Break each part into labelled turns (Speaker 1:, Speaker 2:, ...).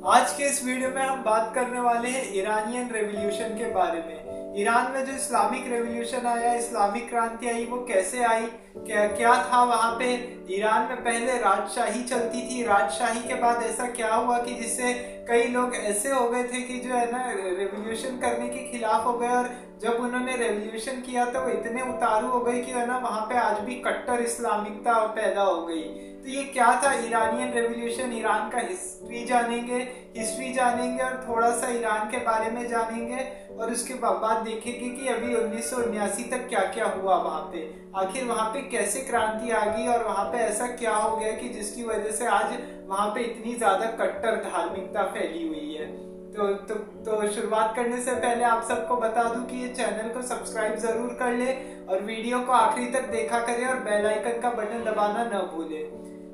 Speaker 1: आज के इस वीडियो में हम बात करने वाले हैं ईरानियन रेवोल्यूशन के बारे में। ईरान में जो इस्लामिक रेवोल्यूशन आया, इस्लामिक क्रांति आई, वो कैसे आई, क्या क्या था वहां पे। ईरान में पहले राजशाही चलती थी, राजशाही के बाद ऐसा क्या हुआ कि जिससे कई लोग ऐसे हो गए थे कि जो है ना रेवोल्यूशन करने के खिलाफ हो गए, और जब उन्होंने रेवोल्यूशन किया तो वो इतने उतारू हो गए कि है ना वहां पे आज भी कट्टर इस्लामिकता पैदा हो गई। तो ये क्या था ईरानियन रेवोल्यूशन, ईरान का हिस्ट्री जानेंगे और थोड़ा सा ईरान के बारे में जानेंगे, और उसके बाद देखेंगे कि अभी 1979 तक क्या क्या हुआ वहाँ पे, आखिर वहाँ पे कैसे क्रांति आ गई और वहाँ पे ऐसा क्या हो गया कि जिसकी वजह से आज वहाँ पे इतनी ज्यादा कट्टर धार्मिकता फैली हुई है। तो शुरुआत करने से पहले आप सबको बता दूं कि ये चैनल को सब्सक्राइब जरूर कर ले और वीडियो को आखिरी तक देखा करें और बेल आइकन का बटन दबाना न भूले।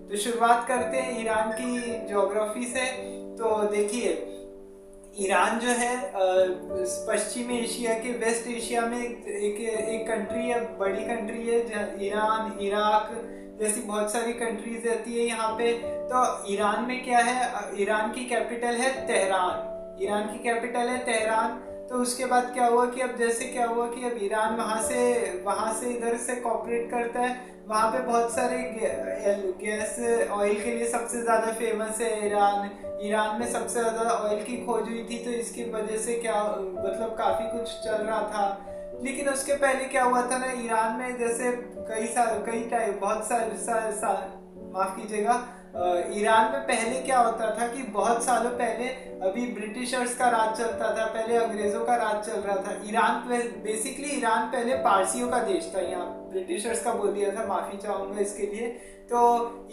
Speaker 1: तो शुरुआत करते हैं ईरान की ज्योग्राफी से। तो देखिए, ईरान जो है पश्चिमी एशिया के वेस्ट एशिया में एक कंट्री है, बड़ी कंट्री है। ईरान, इराक जैसी बहुत सारी कंट्रीज रहती है यहाँ पे। तो ईरान में क्या है, ईरान की कैपिटल है तेहरान। ईरान की कैपिटल है तेहरान। तो उसके बाद क्या हुआ कि अब जैसे क्या हुआ कि अब ईरान वहां से इधर से कॉपरेट करता है। वहाँ पे बहुत सारे गैस ऑयल के लिए सबसे ज़्यादा फेमस है ईरान। ईरान में सबसे ज़्यादा ऑयल की खोज हुई थी, तो इसकी वजह से क्या मतलब काफ़ी कुछ चल रहा था। लेकिन उसके पहले क्या हुआ था ना, ईरान में जैसे माफ़ कीजिएगा, ईरान में पहले क्या होता था कि बहुत सालों पहले अभी ब्रिटिशर्स का राज चलता था, पहले अंग्रेजों का राज चल रहा था। ईरान पहले पारसियों का देश था। यहाँ ब्रिटिशर्स का बोल दिया था, माफी चाहूंगा इसके लिए। तो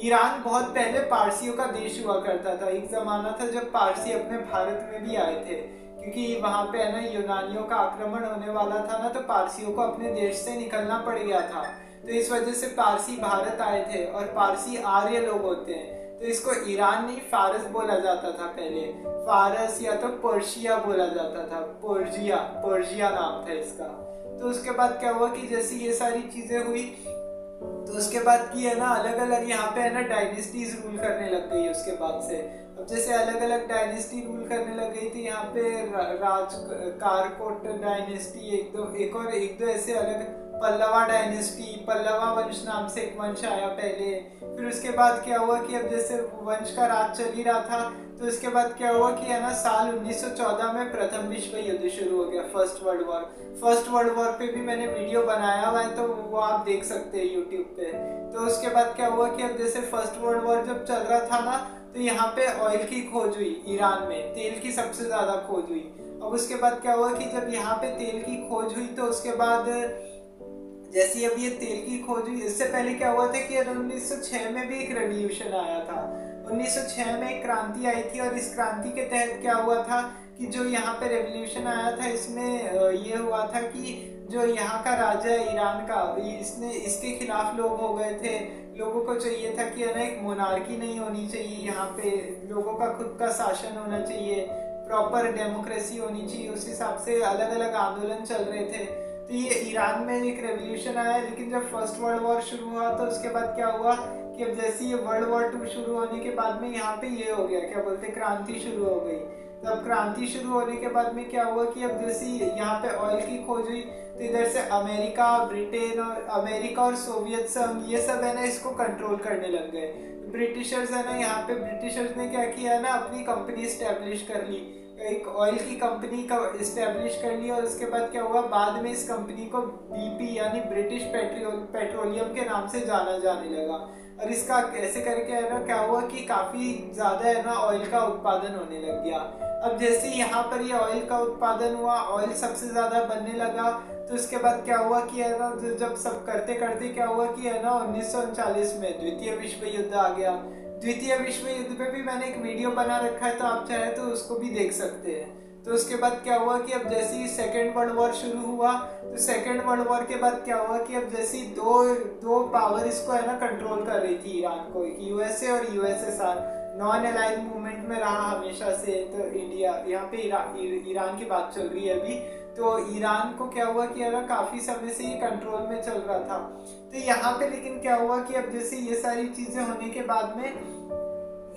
Speaker 1: ईरान बहुत पहले पारसियों का देश हुआ करता था। एक जमाना था जब पारसी अपने भारत में भी आए थे, क्योंकि वहां पे है ना यूनानियों का आक्रमण होने वाला था ना, तो पारसियों को अपने देश से निकलना पड़ गया था। तो इस वजह से पारसी भारत आए थे, और पारसी आर्य लोग होते हैं। तो इसको ईरान नहीं फारस बोला जाता था पहले, फारस या तो पर्शिया बोला जाता था, पर्शिया नाम था इसका। तो उसके बाद क्या हुआ कि जैसे ये सारी चीजें हुई, तो उसके बाद की है ना अलग अलग यहाँ पे है ना डायनेस्टीज रूल करने लग गई। उसके बाद से अब जैसे अलग अलग डायनेस्टी रूल करने लग गई थी यहाँ पे, राज कारकोट डायनेस्टी, एक दो ऐसे अलग, पल्लवा डायनेस्टी, पल्लवा वंश नाम से एक वंश आया पहले। फिर उसके बाद क्या हुआ कि अब जैसे वंश का राज चल ही रहा था, तो उसके बाद क्या हुआ कि है ना साल 1914 में प्रथम विश्व युद्ध शुरू हो गया, फर्स्ट वर्ल्ड वॉर पे भी मैंने वीडियो बनाया हुआ है, तो वो आप देख सकते हैं यूट्यूब पे। तो उसके बाद क्या हुआ कि अब जैसे फर्स्ट वर्ल्ड वॉर जब चल रहा था ना, तो यहाँ पे ऑयल की खोज हुई, ईरान में तेल की सबसे ज्यादा खोज हुई। अब उसके बाद क्या हुआ कि जब यहाँ पे तेल की खोज हुई, तो उसके बाद जैसे अब ये तेल की खोज हुई, इससे पहले क्या हुआ था कि 1906 में भी एक रेवोल्यूशन आया था। 1906 में एक क्रांति आई थी, और इस क्रांति के तहत क्या हुआ था कि जो यहाँ पे रेवोल्यूशन आया था, इसमें ये हुआ था कि जो यहाँ का राजा है ईरान का, इसके खिलाफ लोग हो गए थे। लोगों को चाहिए था कि है ना एक मोनार्की नहीं होनी चाहिए, यहाँ पे लोगों का खुद का शासन होना चाहिए, प्रॉपर डेमोक्रेसी होनी चाहिए। उस हिसाब से अलग अलग आंदोलन चल रहे थे। तो ये ईरान में एक रेवोल्यूशन आया। लेकिन जब फर्स्ट वर्ल्ड वॉर शुरू हुआ, तो उसके बाद क्या हुआ कि अब जैसे ये वर्ल्ड वॉर 2 शुरू होने के बाद में यहाँ पे ये हो गया, क्या बोलते हैं, क्रांति शुरू हो गई। तो अब क्रांति शुरू होने के बाद में क्या हुआ कि अब जैसे यहाँ पे ऑयल की खोज हुई, तो इधर से अमेरिका और सोवियत संघ, ये सब है ना इसको कंट्रोल करने लग गए। ब्रिटिशर्स है ना, यहाँ पे ब्रिटिशर्स ने क्या किया है ना, अपनी कंपनी स्टैब्लिश कर ली, एक ऑयल की कंपनी का इस्टेब्लिश कर लिया। और उसके बाद क्या हुआ, बाद में इस कंपनी को बीपी यानी ब्रिटिश पेट्रोलियम के नाम से जाना जाने लगा। और इसका ऐसे करके है ना क्या हुआ कि काफी ज्यादा है ना ऑयल का उत्पादन होने लग गया। अब जैसे यहाँ पर ये ऑयल का उत्पादन हुआ, ऑयल सबसे ज्यादा बनने लगा, तो उसके बाद क्या हुआ कि है ना जब सब करते करते क्या हुआ कि है ना 1939 में द्वितीय विश्व युद्ध आ गया। द्वितीय विश्व युद्ध पे भी मैंने एक वीडियो बना रखा है, तो आप चाहे तो उसको भी देख सकते हैं। तो उसके बाद क्या हुआ कि अब जैसे ही सेकेंड वर्ल्ड वॉर शुरू हुआ, तो सेकेंड वर्ल्ड वॉर के बाद क्या हुआ कि अब जैसे दो पावर इसको है ना कंट्रोल कर रही थी ईरान को, एक यूएसए और यूएसएसआर। नॉन अलाइड मूवमेंट में रहा हमेशा से। तो इंडिया, यहाँ पे ईरान की बात चल रही है अभी। तो ईरान को क्या हुआ कि ना काफी समय से ये कंट्रोल में चल रहा था। तो यहाँ पे लेकिन क्या हुआ कि अब जैसे ये सारी चीजें होने के बाद में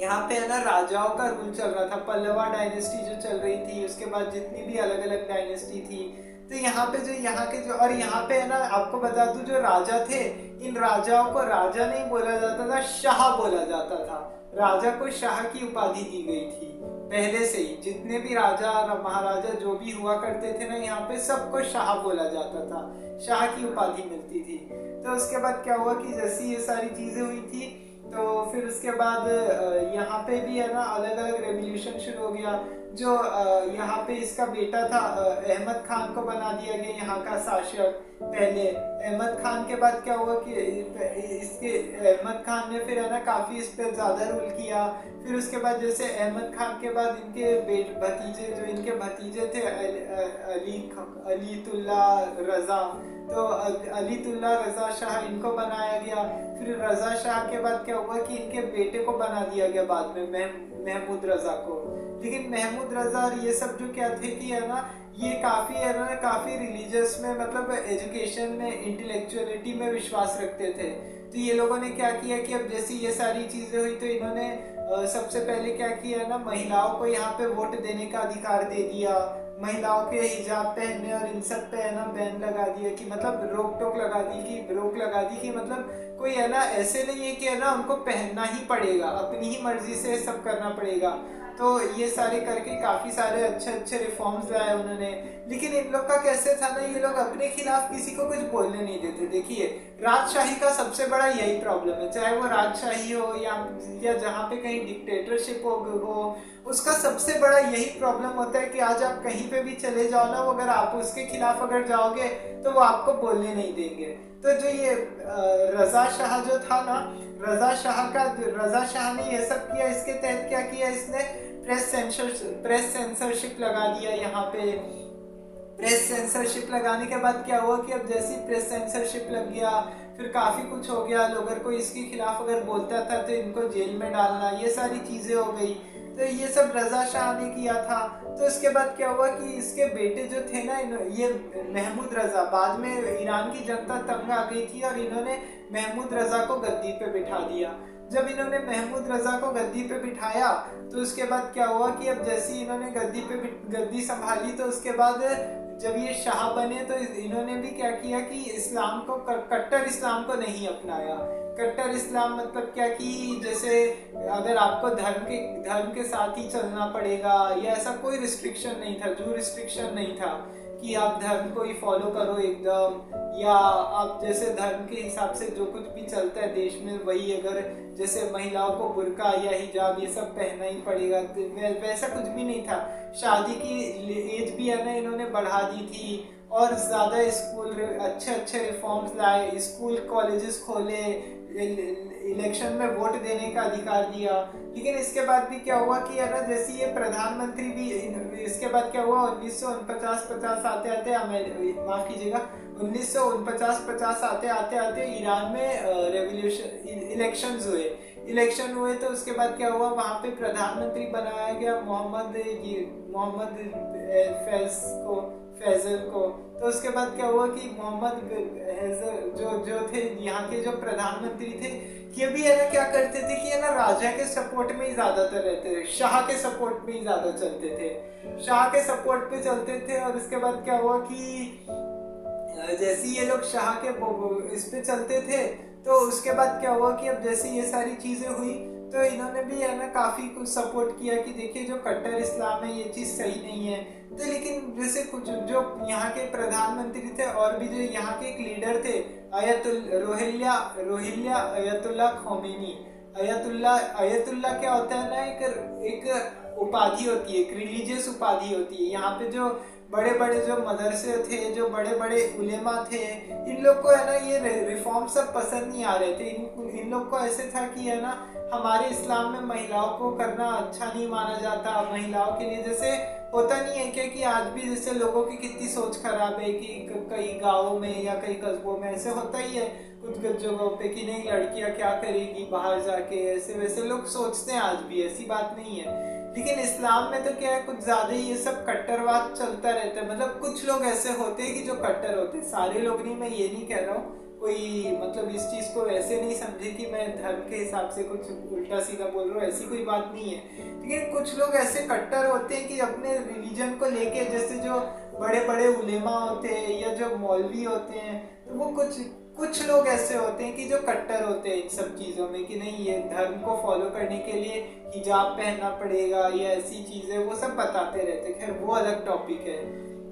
Speaker 1: यहाँ पे है ना राजाओं का रूल चल रहा था, पल्लवा डायनेस्टी जो चल रही थी, उसके बाद जितनी भी अलग अलग डायनेस्टी थी। तो यहाँ पे जो यहाँ के जो, और यहाँ पे है ना आपको बता दूं, जो राजा थे, इन राजाओं को राजा नहीं बोला जाता था, शाह बोला जाता था। राजा को शाह की उपाधि दी गई थी पहले से ही। जितने भी राजा महाराजा जो भी हुआ करते थे ना, यहाँ पे सबको शाह बोला जाता था, शाह की उपाधि मिलती थी। तो उसके बाद क्या हुआ कि जैसी ये सारी चीजें हुई थी, तो फिर उसके बाद यहाँ पे भी है ना अलग अलग रेवोल्यूशन शुरू हो गया। जो यहाँ पे इसका बेटा था अहमद खान को बना दिया गया यहाँ का शासक पहले। अहमद खान के बाद क्या हुआ कि इसके अहमद खान ने फिर है ना काफी इस पर ज्यादा रूल किया। फिर उसके बाद जैसे अहमद खान के बाद इनके भतीजे, जो इनके भतीजे थे अलीतुल्ला रजा, तो अलीतुल्ला रजा शाह इनको बनाया गया। फिर रजा शाह के बाद क्या हुआ कि इनके बेटे को बना दिया गया बाद में, महमूद रजा को। लेकिन महमूद रजा और ये सब जो क्या थे कि है ना, ये काफी रिलीजियस में, मतलब एजुकेशन में, इंटेलेक्चुअलिटी में विश्वास रखते थे। तो ये लोगों ने क्या किया कि अब जैसी ये सारी चीजें हुई, तो इन्होंने सबसे पहले क्या किया ना, महिलाओं को यहाँ पे वोट देने का अधिकार दे दिया। महिलाओं के हिजाब पहनने और इन सब पे है ना बैन लगा दिया, कि मतलब रोक लगा दी कि मतलब कोई है ना ऐसे नहीं है कि है ना उनको पहनना ही पड़ेगा, अपनी ही मर्जी से सब करना पड़ेगा। तो ये सारे करके काफी सारे अच्छे अच्छे रिफॉर्म्स लाए उन्होंने। लेकिन इन लोग का कैसे था ना, ये लोग अपने खिलाफ किसी को कुछ बोलने नहीं देते। देखिए, राजशाही का सबसे बड़ा यही प्रॉब्लम है, चाहे वो राजशाही हो या जहाँ पे कहीं डिक्टेटरशिप हो, उसका सबसे बड़ा यही प्रॉब्लम होता है कि आज आप कहीं पे भी चले जाओ ना, वो अगर आप उसके खिलाफ अगर जाओगे तो वो आपको बोलने नहीं देंगे। तो जो ये रजा शाह जो था ना, रजा शाह ने ये सब किया। इसके तहत क्या किया इसने, प्रेस सेंसरशिप लगा दिया यहाँ पे। प्रेस सेंसरशिप लगाने के बाद क्या हुआ कि अब जैसी प्रेस सेंसरशिप लग गया, फिर काफी कुछ हो गया। लोग अगर कोई इसके खिलाफ अगर बोलता था तो इनको जेल में डालना, ये सारी चीजें हो गई। तो ये सब रजा शाह ने किया था। तो इसके बाद क्या हुआ कि इसके बेटे जो थे ना, ये महमूद रजा, बाद में ईरान की जनता तंग आ गई थी और इन्होंने महमूद रजा को गद्दी पे बिठा दिया। जब इन्होंने महमूद रजा को गद्दी पे बिठाया, तो उसके बाद क्या हुआ कि अब जैसे इन्होंने गद्दी संभाली, तो उसके बाद जब ये शाह बने तो इन्होंने भी क्या किया कि इस्लाम को, कट्टर इस्लाम को नहीं अपनाया। कट्टर इस्लाम मतलब क्या कि जैसे अगर आपको धर्म के साथ ही चलना पड़ेगा, या ऐसा कोई रिस्ट्रिक्शन नहीं था, जो रिस्ट्रिक्शन नहीं था कि आप धर्म को ही फॉलो करो एकदम, या आप जैसे धर्म के हिसाब से जो कुछ भी चलता है देश में वही, अगर जैसे महिलाओं को बुर्का या हिजाब ये सब पहनना ही पड़ेगा, वैसा कुछ भी नहीं था। शादी की एज भी है ना इन्होंने बढ़ा दी थी, और ज़्यादा स्कूल, अच्छे अच्छे रिफॉर्म्स लाए, स्कूल कॉलेजेस खोले, इलेक्शन में वोट देने का अधिकार दिया। लेकिन इसके बाद भी क्या हुआ कि है ना, जैसे ये प्रधानमंत्री भी, इसके बाद क्या हुआ 1949-50 आते आते, माफ कीजिएगा 1949-50 आते आते ईरान में इलेक्शन हुए। तो उसके बाद क्या हुआ, वहाँ पे प्रधानमंत्री बनाया गया मोहम्मद फैजल को। तो उसके बाद क्या हुआ कि मोहम्मद जो थे यहाँ के जो प्रधानमंत्री थे, ये भी है ना क्या करते थे कि है ना राजा के सपोर्ट में ही ज्यादातर रहते थे, शाह के सपोर्ट में ही ज्यादा चलते थे, शाह के सपोर्ट पे चलते थे। और उसके बाद क्या हुआ कि जैसे ये लोग शाह के इस पे चलते थे, तो उसके बाद क्या हुआ कि अब जैसे ये सारी चीजें हुई, तो इन्होंने भी है ना काफी कुछ सपोर्ट किया कि देखिए जो कट्टर इस्लाम है ये चीज सही नहीं है। तो लेकिन जैसे कुछ जो यहाँ के प्रधानमंत्री थे और भी जो यहाँ के एक लीडर थे, रोहिल्ला अयतुल्ला खोमेनी। अयतुल्ला क्या होता है ना, एक उपाधि होती है, एक रिलीजियस उपाधि होती है। यहाँ पे जो बड़े बड़े जो मदरसे थे, जो बड़े बड़े उलेमा थे, इन लोग को है ना ये रिफॉर्म सब पसंद नहीं आ रहे थे। इन लोग को ऐसे था कि है ना हमारे इस्लाम में महिलाओं को करना अच्छा नहीं माना जाता। महिलाओं के लिए जैसे होता नहीं है क्या कि आज भी जैसे लोगों की कितनी सोच खराब है कि कई गाँवों में या कई कस्बों में ऐसे होता ही है कुछ जगहों पे कि नहीं लड़कियां क्या करेगी बाहर जाके, ऐसे वैसे लोग सोचते हैं आज भी, ऐसी बात नहीं है। लेकिन इस्लाम में तो क्या है, कुछ ज्यादा ही ये सब कट्टरवाद चलता रहता है। मतलब कुछ लोग ऐसे होते हैं कि जो कट्टर होते हैं, सारे लोग नहीं, मैं ये नहीं कह रहा हूँ, कोई मतलब इस चीज़ को ऐसे नहीं समझे कि मैं धर्म के हिसाब से कुछ उल्टा सीधा बोल रहा हूँ, ऐसी कोई बात नहीं है। लेकिन कुछ लोग ऐसे कट्टर होते हैं कि अपने रिलीजन को लेके, जैसे जो बड़े बड़े उलेमा होते हैं या जो मौलवी होते हैं, तो वो कुछ कुछ लोग ऐसे होते हैं कि जो कट्टर होते हैं इन सब चीज़ों में, कि नहीं ये धर्म को फॉलो करने के लिए हिजाब पहनना पड़ेगा या ऐसी चीज़ें, वो सब बताते रहते। खैर वो अलग टॉपिक है।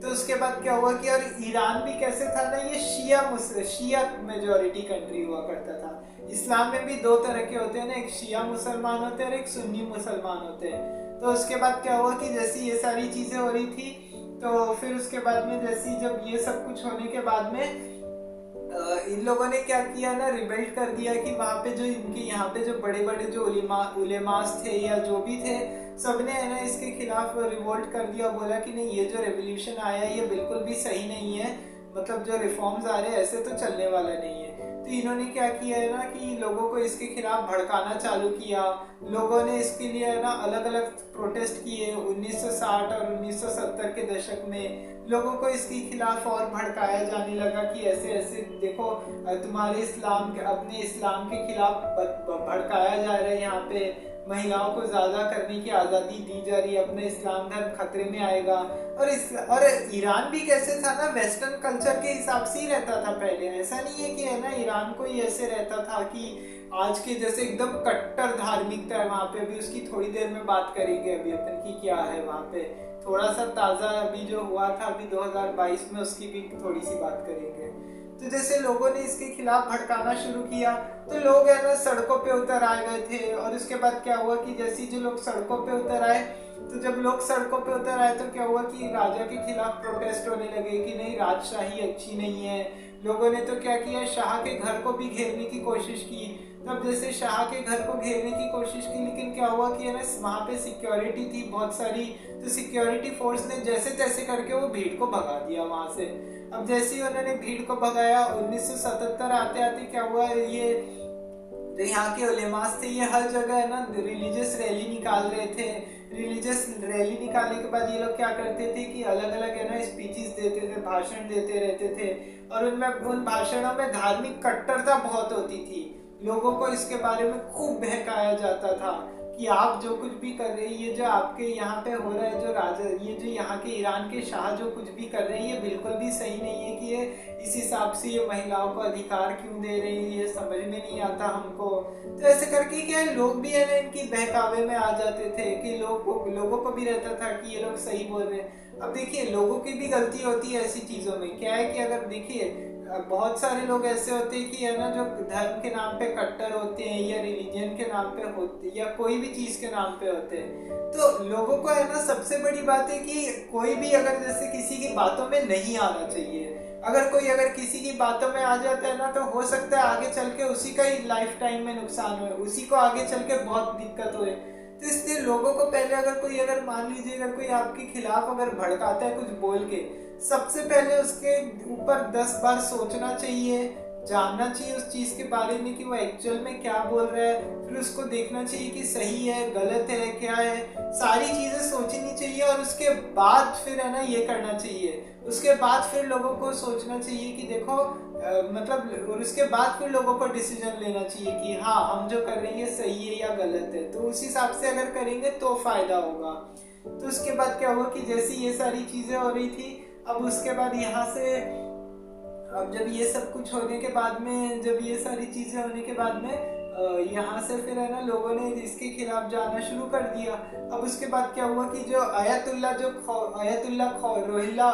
Speaker 1: तो उसके बाद क्या हुआ कि, और ईरान भी कैसे था ना, ये शिया मेजोरिटी कंट्री हुआ करता था। इस्लाम में भी दो तरह के होते हैं ना, एक शिया मुसलमान होते हैं और एक सुन्नी मुसलमान होते हैं। तो उसके बाद क्या हुआ कि जैसी ये सारी चीज़ें हो रही थी, तो फिर उसके बाद में जैसी जब ये सब कुछ होने के बाद में इन लोगों ने क्या किया ना, रिबेल्ट कर दिया कि वहाँ पे जो इनके यहाँ पे जो बड़े बड़े जो उलेमास थे या जो भी थे, सबने है ना इसके खिलाफ रिवोल्ट कर दिया। बोला कि नहीं, ये जो रेवोल्यूशन आया है ये बिल्कुल भी सही नहीं है, मतलब जो रिफॉर्म्स आ रहे हैं ऐसे तो चलने वाला नहीं है। तो इन्होंने क्या किया है ना कि लोगों को इसके खिलाफ भड़काना चालू किया। लोगों ने इसके लिए है ना अलग अलग प्रोटेस्ट किए। 1960 और 1970 के दशक में लोगों को इसके खिलाफ और भड़काया जाने लगा कि ऐसे ऐसे देखो, तुम्हारे अपने इस्लाम के खिलाफ भड़काया जा रहा है, यहाँ पे महिलाओं को ज़्यादा करने की आज़ादी दी जा रही है, अपने इस्लाम धर्म खतरे में आएगा। और ईरान भी कैसे था ना, वेस्टर्न कल्चर के हिसाब से ही रहता था पहले। ऐसा नहीं है कि है ना ईरान को ही ऐसे रहता था कि आज के जैसे एकदम कट्टर धार्मिकता है वहाँ पे। अभी उसकी थोड़ी देर में बात करेंगे अभी अपन की क्या है वहाँ पे, थोड़ा सा ताज़ा अभी जो हुआ था अभी 2022 में, उसकी भी थोड़ी सी बात करेंगे। तो जैसे लोगों ने इसके खिलाफ भड़काना शुरू किया तो लोग है ना सड़कों पे उतर आए गए थे। और उसके बाद क्या हुआ कि जैसे जो लोग सड़कों पे उतर आए, तो जब लोग सड़कों पे उतर आए तो क्या हुआ कि राजा के खिलाफ प्रोटेस्ट होने लगे कि नहीं, राजशाही अच्छी नहीं है। लोगों ने तो क्या किया, शाह के घर को भी घेरने की कोशिश की। तब जैसे शाह के घर को घेरने की कोशिश की, लेकिन क्या हुआ कि है ना वहाँ पे सिक्योरिटी थी बहुत सारी, तो सिक्योरिटी फोर्स ने जैसे तैसे करके वो भीड़ को भगा दिया वहाँ से। अब जैसे ही उन्होंने भीड़ को भगाया, 1977 आते आते क्या हुआ, ये जो यहाँ के उलेमास थे ये हर जगह है ना रिलीजियस रैली निकाल रहे थे। रिलीजियस रैली निकालने के बाद ये लोग क्या करते थे कि अलग अलग है ना स्पीचेस देते थे, भाषण देते रहते थे। और उन भाषणों में धार्मिक कट्टरता बहुत होती थी। लोगों को इसके बारे में खूब बहकाया जाता था कि आप जो कुछ भी कर रहे हैं, ये जो आपके यहाँ पे हो रहा है, जो राजा, ये जो यहाँ के ईरान के शाह जो कुछ भी कर रहे हैं, ये बिल्कुल भी सही नहीं है कि ये इस हिसाब से ये महिलाओं को अधिकार क्यों दे रहे हैं, ये समझ में नहीं आता हमको। तो ऐसे करके क्या है, लोग भी है ना इनकी बहकावे में आ जाते थे कि लोगों को भी रहता था कि ये लोग सही बोल रहे हैं। अब देखिए, लोगों की भी गलती होती है ऐसी चीज़ों में। क्या है कि अगर देखिए बहुत सारे लोग ऐसे होते हैं कि है ना जो धर्म के नाम पे कट्टर होते हैं या रिलीजन के नाम पे होते हैं या कोई भी चीज़ के नाम पे होते हैं। तो लोगों को है ना सबसे बड़ी बात है कि कोई भी अगर जैसे किसी की बातों में नहीं आना चाहिए। अगर किसी की बातों में आ जाता है ना, तो हो सकता है आगे चल के उसी का ही लाइफ टाइम में नुकसान हो, उसी को आगे चल के बहुत दिक्कत हो। तो इसलिए लोगों को पहले अगर मान लीजिए अगर कोई आपके खिलाफ अगर भड़काता है कुछ बोल के, सबसे पहले उसके ऊपर 10 बार सोचना चाहिए, जानना चाहिए उस चीज़ के बारे में कि वो एक्चुअल में क्या बोल रहा है। फिर उसको देखना चाहिए कि सही है गलत है क्या है, सारी चीज़ें सोचनी चाहिए। और उसके बाद फिर है ना ये करना चाहिए। उसके बाद फिर लोगों को सोचना चाहिए कि देखो मतलब, और उसके बाद फिर लोगों को डिसीजन लेना चाहिए कि हाँ हम जो कर रहे हैं ये सही है या गलत है। तो उस हिसाब से अगर करेंगे तो फायदा होगा। तो उसके बाद क्या हुआ कि जैसी ये सारी चीज़ें हो रही थी, अब उसके बाद यहाँ से अब जब ये सब कुछ होने के बाद में, जब ये सारी चीज़ें होने के बाद में यहाँ से फिर है ना लोगों ने इसके खिलाफ जाना शुरू कर दिया। अब उसके बाद क्या हुआ कि जो आयतुल्ला रोहिल्ला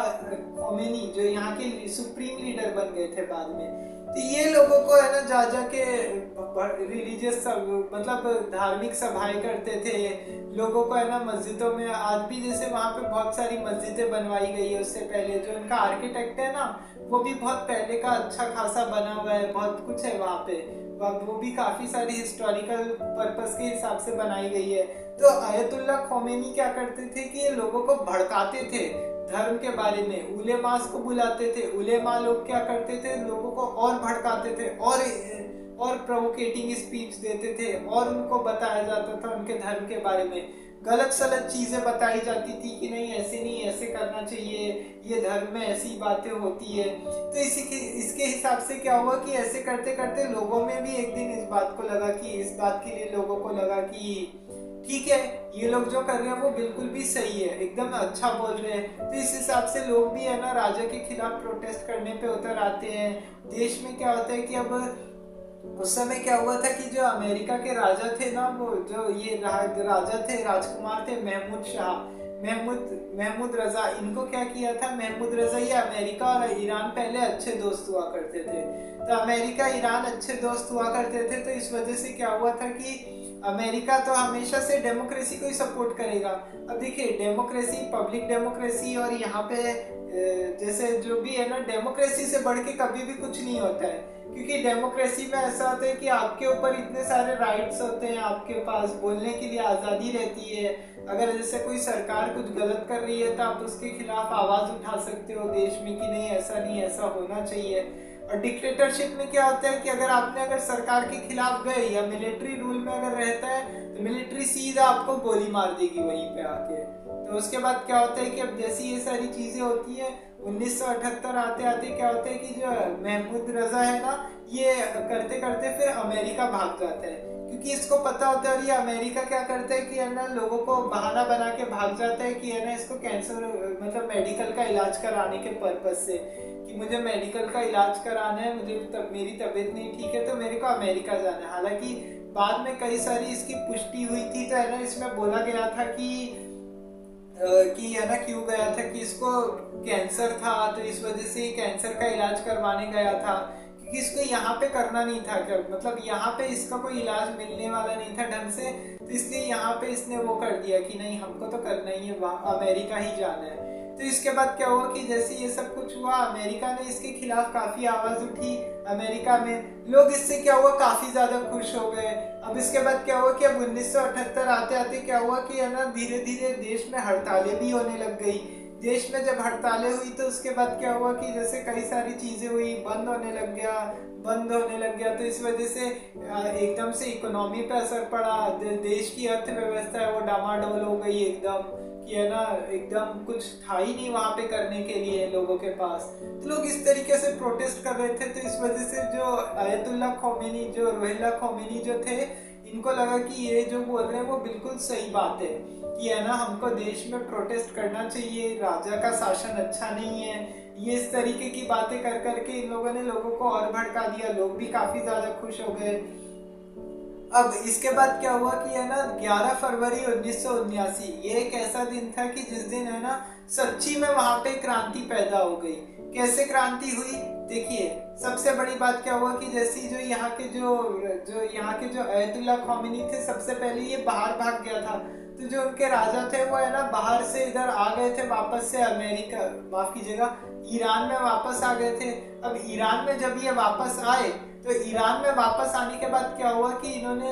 Speaker 1: खोमेनी जो यहाँ के सुप्रीम लीडर बन गए थे बाद में, तो ये लोगों को है ना जा के रिलीजियस मतलब धार्मिक सभाएं करते थे। लोगों को है ना मस्जिदों में, आज भी जैसे वहाँ पे बहुत सारी मस्जिदें बनवाई गई है। उससे पहले जो इनका आर्किटेक्ट है ना, वो भी बहुत पहले का अच्छा खासा बना हुआ है, बहुत कुछ है वहाँ पे। वो भी काफ़ी सारी हिस्टोरिकल पर्पस के हिसाब से बनाई गई है। तो आयतुल्ला खोमेनी क्या करते थे कि ये लोगों को भड़काते थे धर्म के बारे में, उलेमास को बुलाते थे। उलेमा लोग क्या करते थे, लोगों को और भड़काते थे और प्रोवोकेटिंग स्पीच देते थे और उनको बताया जाता था उनके धर्म के बारे में। गलत सलत चीज़ें बताई जाती थी कि नहीं ऐसे नहीं, ऐसे करना चाहिए, ये धर्म में ऐसी बातें होती है। तो इसके हिसाब से क्या हुआ कि ऐसे करते करते लोगों में भी एक दिन इस बात के लिए लोगों को लगा कि ठीक है, ये लोग जो कर रहे हैं वो बिल्कुल भी सही है, एकदम अच्छा बोल रहे हैं। तो इस हिसाब से लोग भी है ना राजा के खिलाफ प्रोटेस्ट करने पे उतर आते हैं। देश में क्या होता है कि अब उस समय क्या हुआ था कि जो अमेरिका के राजा थे ना, वो जो ये राजा थे, राजकुमार थे, महमूद रजा, इनको क्या किया था, महमूद रजा, ये अमेरिका और ईरान पहले अच्छे दोस्त हुआ करते थे। तो अमेरिका ईरान अच्छे दोस्त हुआ करते थे, तो इस वजह से क्या हुआ था कि अमेरिका तो हमेशा से डेमोक्रेसी को ही सपोर्ट करेगा। अब देखिए, डेमोक्रेसी, पब्लिक डेमोक्रेसी, और यहाँ पे जैसे जो भी है ना, डेमोक्रेसी से बढ़ के कभी भी कुछ नहीं होता है, क्योंकि डेमोक्रेसी में ऐसा होता है कि आपके ऊपर इतने सारे राइट्स होते हैं, आपके पास बोलने के लिए आज़ादी रहती है। अगर जैसे कोई सरकार कुछ गलत कर रही है तो आप उसके खिलाफ आवाज़ उठा सकते हो देश में कि नहीं, ऐसा नहीं, ऐसा होना चाहिए। और डिक्टेटरशिप में क्या होता है कि अगर सरकार के खिलाफ गए या मिलिट्री रूल में अगर रहता है तो मिलिट्री सीधा आपको गोली मार देगी वहीं पे आके। तो उसके बाद क्या होता है कि अब जैसी ये सारी चीज़ें होती है, 1978 आते आते क्या होता है कि जो महमूद रजा है ना, ये करते करते फिर अमेरिका भाग जाता है, क्योंकि इसको पता होता है। और ये अमेरिका क्या करता है कि है ना, लोगों को बहाना बना के भाग जाता है कि है ना, इसको कैंसर, मतलब मेडिकल का इलाज कराने के पर्पज से, कि मुझे मेडिकल का इलाज कराना है, मेरी तबीयत नहीं ठीक है तो मेरे को अमेरिका जाना है। हालांकि बाद में कई सारी इसकी पुष्टि हुई थी, तो है ना, इसमें बोला गया था कि है ना, क्यों गया था कि इसको कैंसर था, तो इस वजह से कैंसर का इलाज करवाने गया था, क्योंकि इसको यहाँ पे करना नहीं था, क्या मतलब यहाँ पे इसका कोई इलाज मिलने वाला नहीं था ढंग से, तो इसलिए यहाँ पे इसने वो कर दिया कि नहीं, हमको तो करना ही है, अमेरिका ही जाना है। तो इसके बाद क्या हुआ कि जैसे ये सब कुछ हुआ, अमेरिका ने इसके खिलाफ काफ़ी आवाज़ उठी। अमेरिका में लोग इससे क्या हुआ, काफ़ी ज़्यादा खुश हो गए। अब इसके बाद क्या हुआ कि अब 1978 आते आते क्या हुआ कि है ना, धीरे धीरे देश में हड़तालें भी होने लग गई। देश में जब हड़तालें हुई तो उसके बाद क्या हुआ कि जैसे कई सारी चीज़ें हुई, बंद होने लग गया। तो इस वजह से एकदम से इकोनॉमी पे असर पड़ा, देश की अर्थव्यवस्था है वो डामाडोल हो गई एकदम, कि है ना, एकदम कुछ था ही नहीं वहाँ पे करने के लिए लोगों के पास। तो लोग इस तरीके से प्रोटेस्ट कर रहे थे। तो इस वजह से जो आयतुल्लाह खोमेनी, जो रुहुल्लाह खोमेनी जो थे, इनको लगा कि ये जो बोल रहे हैं वो बिल्कुल सही बात है, कि है ना, हमको देश में प्रोटेस्ट करना चाहिए, राजा का शासन अच्छा नहीं है। ये इस तरीके की बातें कर करके इन लोगों ने लोगों को और भड़का दिया, लोग भी काफ़ी ज़्यादा खुश हो गए। अब इसके बाद क्या हुआ कि है ना, 11 फरवरी 1979 ये एक ऐसा दिन था कि जिस दिन है ना, सच्ची में वहां पे क्रांति पैदा हो गई। कैसे क्रांति हुई, देखिए, सबसे बड़ी बात क्या हुआ कि जैसी जो यहाँ के जो आयतुल्लाह खोमेनी थे, सबसे पहले ये बाहर भाग गया था। तो जो उनके राजा थे वो है ना, बाहर से इधर आ गए थे, वापस से अमेरिका, माफ कीजिएगा, ईरान में वापस आ गए थे। अब ईरान में जब ये वापस आए, तो ईरान में वापस आने के बाद क्या हुआ कि इन्होंने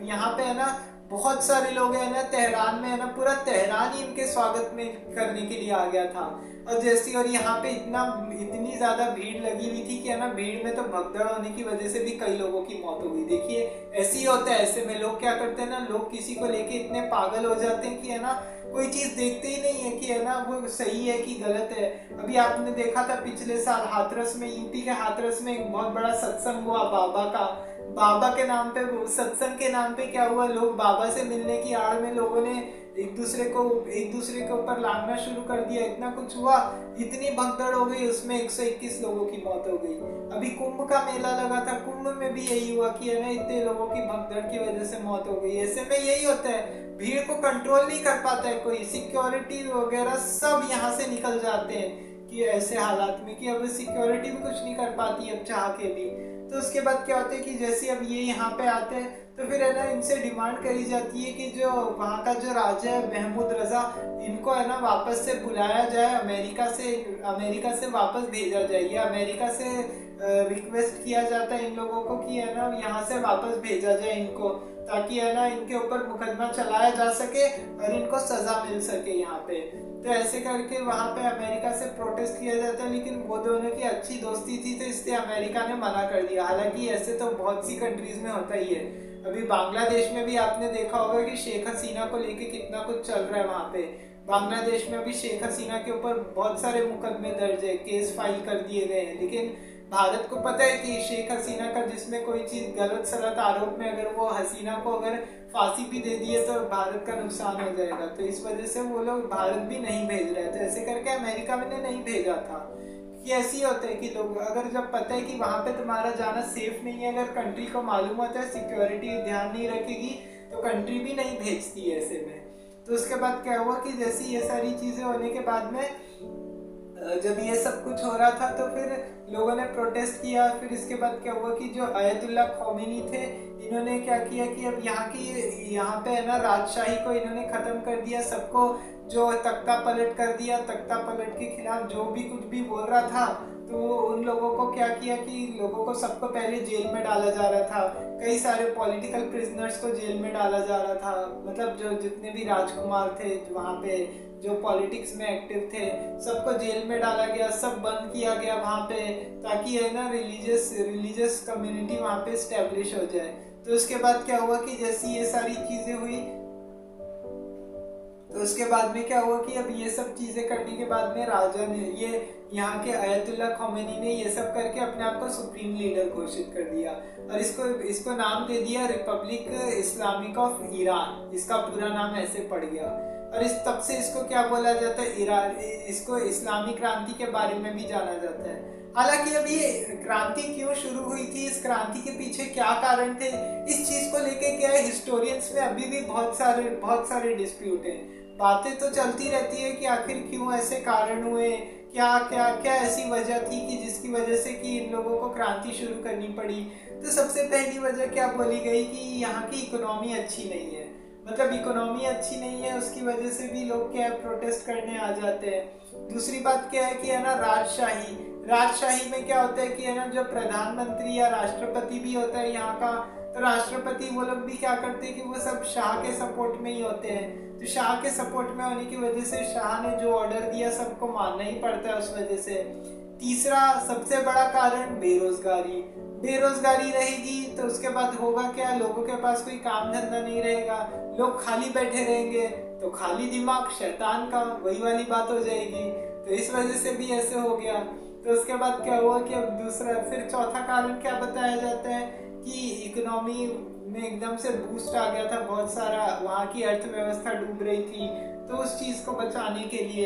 Speaker 1: यहाँ पे है ना, बहुत सारे लोग हैं ना, तेहरान में है ना, पूरा तेहरान ही इनके स्वागत में करने के लिए आ गया था। और यहाँ पे इतनी ज्यादा भीड़ लगी हुई थी कि है ना, भीड़ में तो भगदड़ होने की वजह से भी कई लोगों की मौत हो गई। देखिए, ऐसे ही होता है, ऐसे में लोग क्या करते हैं ना, लोग किसी को लेके इतने पागल हो जाते हैं कि है ना, कोई चीज देखते ही नहीं है कि है ना, वो सही है कि गलत है। अभी आपने देखा था पिछले साल हाथरस में, यूपी के हाथरस में एक बहुत बड़ा सत्संग हुआ बाबा के नाम पे। सत्संग के नाम पे क्या हुआ, लोग बाबा से मिलने की आड़ में लोगों ने एक दूसरे के ऊपर लांघना शुरू कर दिया, इतना कुछ हुआ, इतनी भगदड़ हो गई, उसमें 121 लोगों की मौत हो गई। अभी कुंभ का मेला लगा था, कुंभ में भी यही हुआ कि है ना, इतने लोगों की भगदड़ की वजह से मौत हो गई। ऐसे में यही होता है, भीड़ को कंट्रोल नहीं कर पाता है कोई, सिक्योरिटी वगैरह सब यहाँ से निकल जाते हैं कि ऐसे हालात में कि अब सिक्योरिटी भी कुछ नहीं कर पाती अब चाह के भी। तो उसके बाद क्या होता है कि जैसे अब ये यहाँ पे आते हैं, तो फिर है ना, इनसे डिमांड करी जाती है कि जो वहाँ का जो राजा है महमूद रजा, इनको है ना वापस से बुलाया जाए, अमेरिका से वापस भेजा जाए, या अमेरिका से रिक्वेस्ट किया जाता है इन लोगों को कि है ना, यहाँ से वापस भेजा जाए इनको, ताकि है ना, इनके ऊपर मुकदमा चलाया जा सके और इनको सजा मिल सके यहाँ पे। तो ऐसे करके वहाँ पे अमेरिका से प्रोटेस्ट किया जाता है, लेकिन वो दोनों की अच्छी दोस्ती थी, तो इसलिए अमेरिका ने मना कर दिया। हालांकि ऐसे तो बहुत सी कंट्रीज में होता ही है, अभी बांग्लादेश में भी आपने देखा होगा कि शेख हसीना को लेके कितना कुछ चल रहा है वहाँ पे। बांग्लादेश में भी शेख हसीना के ऊपर बहुत सारे मुकदमे दर्ज है, केस फाइल कर दिए गए हैं, लेकिन भारत को पता है कि शेख हसीना का जिसमें कोई चीज गलत सलत आरोप में अगर वो हसीना को अगर फांसी भी दे दी है तो भारत का नुकसान हो जाएगा। तो इस वजह से वो लोग भारत भी नहीं भेज रहे थे। ऐसे करके अमेरिका में नहीं भेजा था। कि ऐसी होता है कि लोग अगर जब पता है कि वहां पे तुम्हारा जाना सेफ नहीं है, अगर कंट्री को मालूम होता है सिक्योरिटी ध्यान नहीं रखेगी, तो कंट्री भी नहीं भेजती है ऐसे में। तो उसके बाद क्या हुआ कि जैसे ये सारी चीजें होने के बाद में जब ये सब कुछ हो रहा था तो फिर लोगों ने प्रोटेस्ट किया। फिर इसके बाद क्या हुआ कि जो आयतुल्ला खौमेनी थे, इन्होंने क्या किया कि अब यहाँ पे है ना राजशाही को इन्होंने खत्म कर दिया। सबको जो तख्ता पलट कर दिया, तख्ता पलट के खिलाफ जो भी कुछ भी बोल रहा था तो उन लोगों को क्या किया कि लोगों को सबको पहले जेल में डाला जा रहा था। कई सारे पॉलिटिकल प्रिजनर्स को जेल में डाला जा रहा था। मतलब जो जितने भी राजकुमार थे वहाँ पे जो पॉलिटिक्स में एक्टिव थे, सबको जेल में डाला गया, सब बंद किया गया वहाँ पे, ताकि है ना रिलीजियस कम्युनिटी वहाँ पे स्टैब्लिश हो जाए। तो उसके बाद क्या हुआ कि जैसी ये सारी चीजें हुई तो उसके बाद में क्या हुआ कि अब ये सब चीजें करने के बाद में राजा ने ये यहाँ के आयतुल्ला खौमेनी ने ये सब करके अपने आप को सुप्रीम लीडर घोषित कर दिया और इसको नाम दे दिया रिपब्लिक इस्लामिक ऑफ ईरान। इसका पूरा नाम ऐसे पड़ गया और तब से इसको क्या बोला जाता है, ईरान, इसको इस्लामी क्रांति के बारे में भी जाना जाता है। हालांकि अब ये क्रांति क्यों शुरू हुई थी, इस क्रांति के पीछे क्या कारण थे, इस चीज को लेके क्या है हिस्टोरियंस में अभी भी बहुत सारे डिस्प्यूट हैं। बातें तो चलती रहती है कि आखिर क्यों ऐसे कारण हुए, क्या क्या क्या ऐसी वजह थी कि जिसकी वजह से कि इन लोगों को क्रांति शुरू करनी पड़ी। तो सबसे पहली वजह क्या बोली गई कि यहाँ की इकोनॉमी अच्छी नहीं है। मतलब इकोनॉमी अच्छी नहीं है, उसकी वजह से भी लोग क्या है प्रोटेस्ट करने आ जाते हैं। दूसरी बात क्या है कि है ना राजशाही में क्या होता है कि है ना जो प्रधानमंत्री या राष्ट्रपति भी होता है यहाँ का, तो राष्ट्रपति वो लोग भी क्या करते हैं कि वो सब शाह के सपोर्ट में ही होते हैं। तो शाह के सपोर्ट में होने की वजह से शाह ने जो ऑर्डर दिया सबको मानना ही पड़ता है उस वजह से। तीसरा सबसे बड़ा कारण बेरोजगारी रहेगी तो उसके बाद होगा क्या, लोगों के पास कोई काम धंधा नहीं रहेगा, लोग खाली बैठे रहेंगे तो खाली दिमाग शैतान का, वही वाली बात हो जाएगी। तो इस वजह से भी ऐसे हो गया। तो उसके बाद क्या हुआ कि अब फिर चौथा कारण क्या बताया जाता है कि इकोनॉमी में एकदम से बूस्ट आ गया था बहुत सारा, वहाँ की अर्थव्यवस्था डूब रही थी। तो उस चीज को बचाने के लिए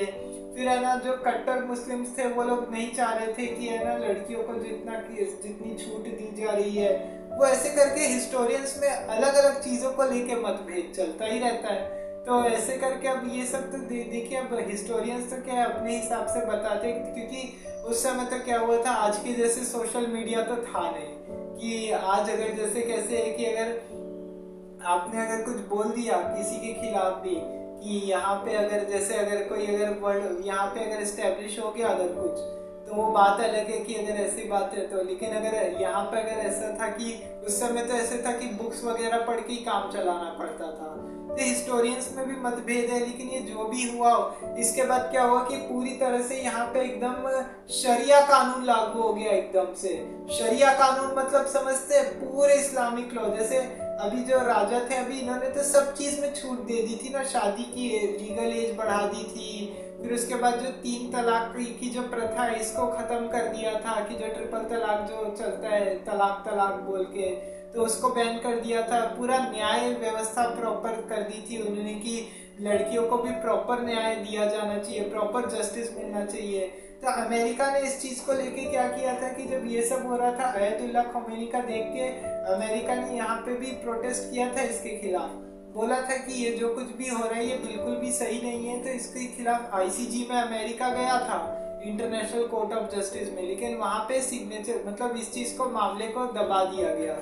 Speaker 1: फिर है ना जो कट्टर मुस्लिम्स थे वो लोग नहीं चाह रहे थे कि है ना लड़कियों को जितनी छूट दी जा रही है। वो ऐसे करके हिस्टोरियंस में अलग अलग चीजों को लेके मतभेद चलता ही रहता है। तो ऐसे करके अब ये सब तो देखिए अब हिस्टोरियंस तो क्या अपने हिसाब से बताते, क्योंकि उस समय तो क्या हुआ था, आज के जैसे सोशल मीडिया तो था नहीं कि आज अगर जैसे कैसे है कि अगर आपने अगर कुछ बोल दिया किसी के खिलाफ भी कि यहाँ पे अगर कोई वर्ड यहाँ पे अगर एस्टेब्लिश हो गया अगर कुछ, तो वो बात अलग है कि अगर ऐसी बात है तो। लेकिन अगर यहाँ पे अगर ऐसा था कि उस समय तो ऐसे था कि बुक्स वगैरह पढ़ के ही काम चलाना पड़ता था। तो हिस्टोरियंस में भी मतभेद है। लेकिन ये जो भी हुआ इसके बाद क्या हुआ कि पूरी तरह से यहाँ पे एकदम शरिया कानून लागू हो गया। एकदम से शरिया कानून मतलब समझते हैं पूरे इस्लामिक लॉ। जैसे अभी जो राजा थे अभी इन्होंने तो सब चीज में छूट दे दी थी ना, शादी की लीगल एज बढ़ा दी थी। फिर उसके बाद जो 3 तलाक की जो प्रथा है इसको खत्म कर दिया था कि जो ट्रिपल तलाक जो चलता है तलाक बोल के, तो उसको बैन कर दिया था। पूरा न्याय व्यवस्था प्रॉपर कर दी थी उन्होंने कि लड़कियों को भी प्रॉपर न्याय दिया जाना चाहिए, प्रॉपर जस्टिस मिलना चाहिए। तो अमेरिका ने इस चीज को लेके क्या किया था कि जब ये सब हो रहा था आयतुल्ला खमैनी का देख के अमेरिका ने यहाँ पे भी प्रोटेस्ट किया था इसके खिलाफ। बोला था कि ये जो कुछ भी हो रहा है ये बिल्कुल भी सही नहीं है। तो इसके खिलाफ आईसीजी में अमेरिका गया था, इंटरनेशनल कोर्ट ऑफ जस्टिस में। लेकिन वहाँ पे सिग्नेचर मतलब इस चीज को मामले को दबा दिया गया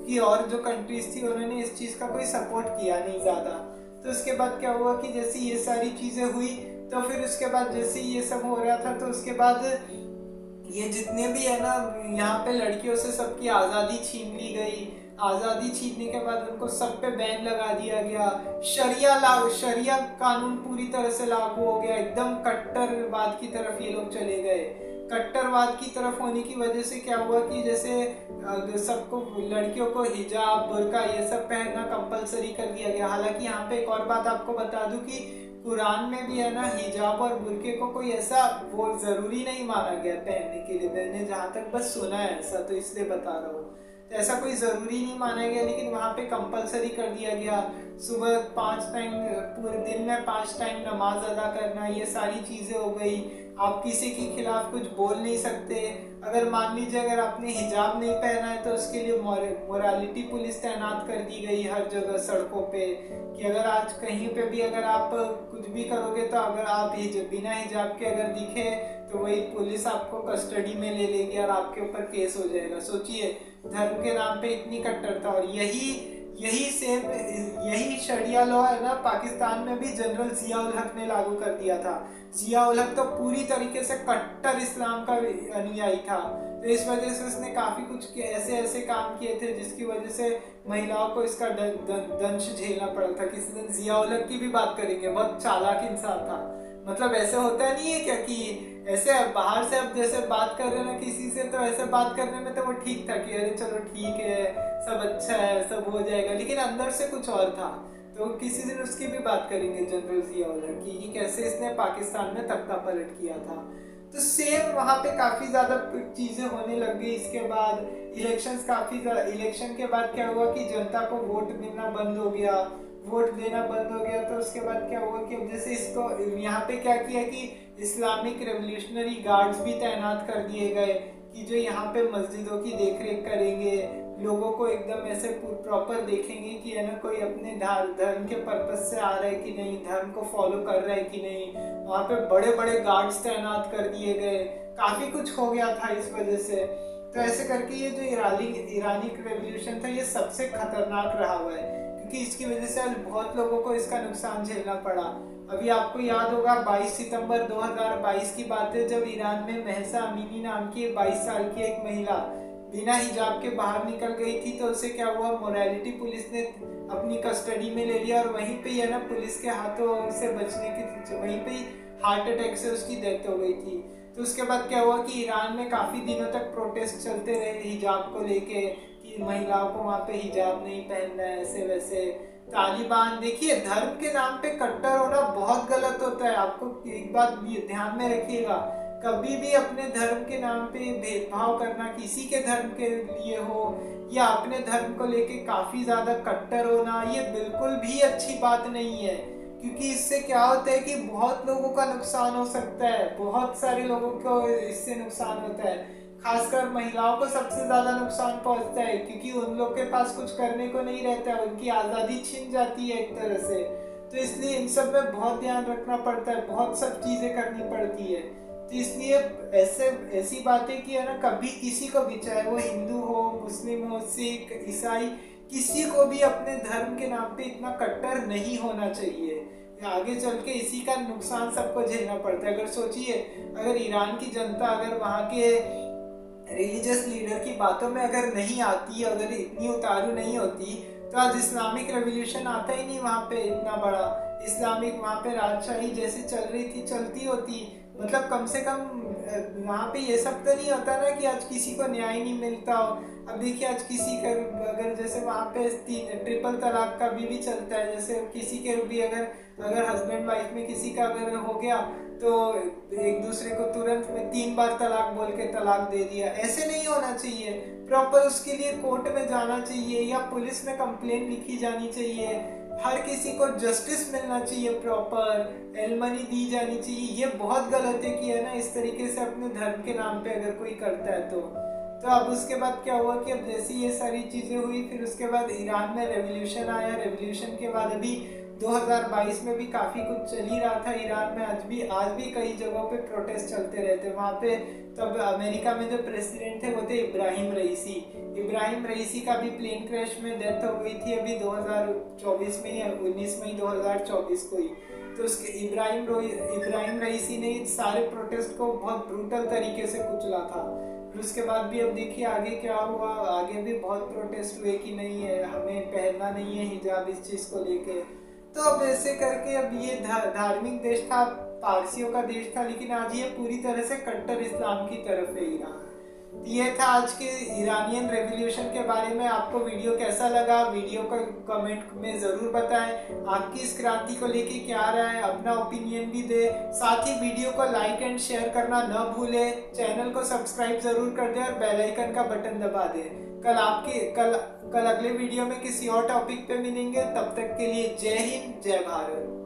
Speaker 1: कि और जो कंट्रीज थी उन्होंने इस चीज का कोई सपोर्ट किया नहीं ज्यादा। तो उसके बाद क्या हुआ कि जैसे ये सारी चीजें हुई तो फिर उसके बाद जैसे ये सब हो रहा था तो उसके बाद ये जितने भी है ना यहाँ पे लड़कियों से सबकी आज़ादी छीन ली गई। आज़ादी छीनने के बाद उनको सब पे बैन लगा दिया गया। शरिया कानून पूरी तरह से लागू हो गया, एकदम कट्टरवाद की तरफ ये लोग चले गए। कट्टरवाद की तरफ होने की वजह से क्या हुआ कि जैसे सबको, लड़कियों को हिजाब, बुर्का ये सब पहनना कंपलसरी कर दिया गया। हालांकि यहाँ पे एक और बात आपको बता दूं कि कुरान में भी है ना, हिजाब और बुर्के को कोई ऐसा वो जरूरी नहीं माना गया पहनने के लिए। मैंने जहाँ तक बस सुना है ऐसा, तो इसलिए बता रहा हूँ। तो ऐसा कोई ज़रूरी नहीं माना गया, लेकिन वहाँ पे कंपलसरी कर दिया गया। सुबह 5 टाइम, पूरे दिन में 5 टाइम नमाज अदा करना, ये सारी चीज़ें हो गई। आप किसी के खिलाफ कुछ बोल नहीं सकते। अगर मान लीजिए अगर आपने हिजाब नहीं पहना है तो उसके लिए मोरालिटी पुलिस तैनात कर दी गई हर जगह सड़कों पे, कि अगर आज कहीं पे भी अगर आप कुछ भी करोगे तो अगर आप बिना हिजाब के अगर दिखे तो वही पुलिस आपको कस्टडी में ले लेगी और आपके ऊपर केस हो जाएगा। सोचिए, धर्म के नाम पे इतनी कट्टरता। और यही शरिया लॉ है ना, पाकिस्तान में भी जनरल जिया उल हक ने लागू कर दिया था। जिया उल हक तो पूरी तरीके से कट्टर इस्लाम का अनुयायी था, तो इस वजह से उसने काफी कुछ ऐसे ऐसे काम किए थे जिसकी वजह से महिलाओं को इसका दंश झेलना पड़ा था। किसी दिन जिया उल हक की भी बात करेंगे, बहुत चालाक इंसान था। मतलब ऐसे होता नहीं है क्या कि ऐसे बाहर से अब जैसे बात कर रहे हैं ना किसी से, तो ऐसे बात करने में तो वो ठीक था कि अरे चलो ठीक है, सब अच्छा है, सब हो जाएगा, लेकिन अंदर से कुछ और था। तो किसी दिन उसकी भी बात करेंगे, जनरल जिया उल हक की, कि कैसे इसने पाकिस्तान में तख्ता पलट किया था। तो सेम वहाँ पे काफी ज्यादा चीजें होने लग गई। इसके बाद इलेक्शन के बाद क्या हुआ कि जनता को वोट मिलना बंद हो गया, वोट देना बंद हो गया। तो उसके बाद क्या हुआ कि अब जैसे इसको यहाँ पे क्या किया कि इस्लामिक रेवोल्यूशनरी गार्ड्स भी तैनात कर दिए गए, कि जो यहाँ पे मस्जिदों की देखरेख करेंगे, लोगों को एकदम ऐसे प्रॉपर देखेंगे कि है ना कोई अपने धर्म के पर्पज से आ रहा है कि नहीं, धर्म को फॉलो कर रहा है कि नहीं। वहाँ पे बड़े बड़े गार्ड्स तैनात कर दिए गए, काफी कुछ हो गया था इस वजह से। तो ऐसे करके ये जो ईरानी रेवोल्यूशन था, ये सबसे खतरनाक रहा हुआ है, क्योंकि इसकी वजह से आज बहुत लोगों को इसका नुकसान झेलना पड़ा। अभी आपको याद होगा 22 सितंबर 2022 की बात है, जब ईरान में महसा अमीनी नाम की 22 साल की एक महिला बिना हिजाब के बाहर निकल गई थी। तो उससे क्या हुआ, मोरालिटी पुलिस ने अपनी कस्टडी में ले लिया और वहीं पे है ना पुलिस के हाथों से बचने की, वहीं पे हार्ट अटैक से उसकी डेथ हो गई थी। तो उसके बाद क्या हुआ कि ईरान में काफी दिनों तक प्रोटेस्ट चलते रहे हिजाब को लेके, कि महिलाओं को वहाँ पे हिजाब नहीं पहनना है, ऐसे वैसे। तालिबान, देखिए धर्म के नाम पे कट्टर होना बहुत गलत होता है। आपको एक बात ध्यान में रखिएगा, कभी भी अपने धर्म के नाम पे भेदभाव करना, किसी के धर्म के लिए हो या अपने धर्म को लेके काफी ज्यादा कट्टर होना, ये बिल्कुल भी अच्छी बात नहीं है। क्योंकि इससे क्या होता है कि बहुत लोगों का नुकसान हो सकता है, बहुत सारे लोगों को इससे नुकसान होता है। खासकर महिलाओं को सबसे ज्यादा नुकसान पहुंचता है, क्योंकि उन लोग के पास कुछ करने को नहीं रहता है, उनकी आजादी छिन जाती है एक तरह से। तो इसलिए इन सब में बहुत ध्यान रखना पड़ता है, बहुत सब चीजें करनी पड़ती है। तो इसलिए ऐसी बातें कि है ना, कभी किसी को भी, चाहे वो हिंदू हो, मुस्लिम हो, सिख, ईसाई, किसी को भी अपने धर्म के नाम पे इतना कट्टर नहीं होना चाहिए। आगे चल के इसी का नुकसान सबको झेलना पड़ता है। अगर सोचिए, अगर ईरान की जनता अगर वहाँ के रिलीजियस लीडर की बातों में अगर नहीं आती, अगर इतनी उतारू नहीं होती, तो आज इस्लामिक रेवोल्यूशन आता ही नहीं वहाँ पे इतना बड़ा। इस्लामिक वहाँ पे राजशाही जैसे चल रही थी चलती होती। मतलब कम से कम वहाँ पे ये सब तो नहीं होता ना कि आज किसी को न्याय नहीं मिलता हो। अब देखिए आज किसी का अगर जैसे वहाँ पे ट्रिपल तलाक का भी चलता है, जैसे किसी के भी अगर हस्बैंड वाइफ में किसी का अगर हो गया तो एक दूसरे को तुरंत में 3 बार तलाक बोल के तलाक दे दिया। ऐसे नहीं होना चाहिए, प्रॉपर उसके लिए कोर्ट में जाना चाहिए या पुलिस में कंप्लेन लिखी जानी चाहिए। हर किसी को जस्टिस मिलना चाहिए, प्रॉपर एलमनी दी जानी चाहिए। ये बहुत गलत है कि है ना इस तरीके से अपने धर्म के नाम पे अगर कोई करता है तो अब उसके बाद क्या हुआ कि अब जैसी ये सारी चीजें हुई, फिर उसके बाद ईरान में रेवोल्यूशन आया। रेवोल्यूशन के बाद अभी 2022 में भी काफी कुछ चल ही रहा था ईरान में। आज भी कई जगहों पे प्रोटेस्ट चलते रहते वहाँ पे। तब अमेरिका में जो प्रेसिडेंट थे वो थे इब्राहिम रईसी का भी प्लेन क्रैश में डेथ हो गई थी अभी 2024 में या 19 मई 2024 को ही। तो उसके इब्राहिम रईसी ने सारे प्रोटेस्ट को बहुत ब्रूटल तरीके से कुचला था। फिर उसके बाद भी अब देखिए आगे क्या हुआ, आगे भी बहुत प्रोटेस्ट हुए कि नहीं है, हमें पहनना नहीं है हिजाब इस चीज को लेके। तो अब ऐसे करके अब ये धार्मिक देश था, पारसियों का देश था, लेकिन आज ये पूरी तरह से कट्टर इस्लाम की तरफ है ईरान। ये था आज के ईरानियन रेवोल्यूशन के बारे में। आपको वीडियो कैसा लगा, वीडियो को कमेंट में ज़रूर बताएं। आपकी इस क्रांति को लेके क्या राय है, अपना ओपिनियन भी दे। साथ ही वीडियो को लाइक एंड शेयर करना न भूले, चैनल को सब्सक्राइब ज़रूर कर दे और बेल आइकन का बटन दबा दे। कल अगले वीडियो में किसी और टॉपिक पे मिलेंगे। तब तक के लिए जय हिंद, जय भारत।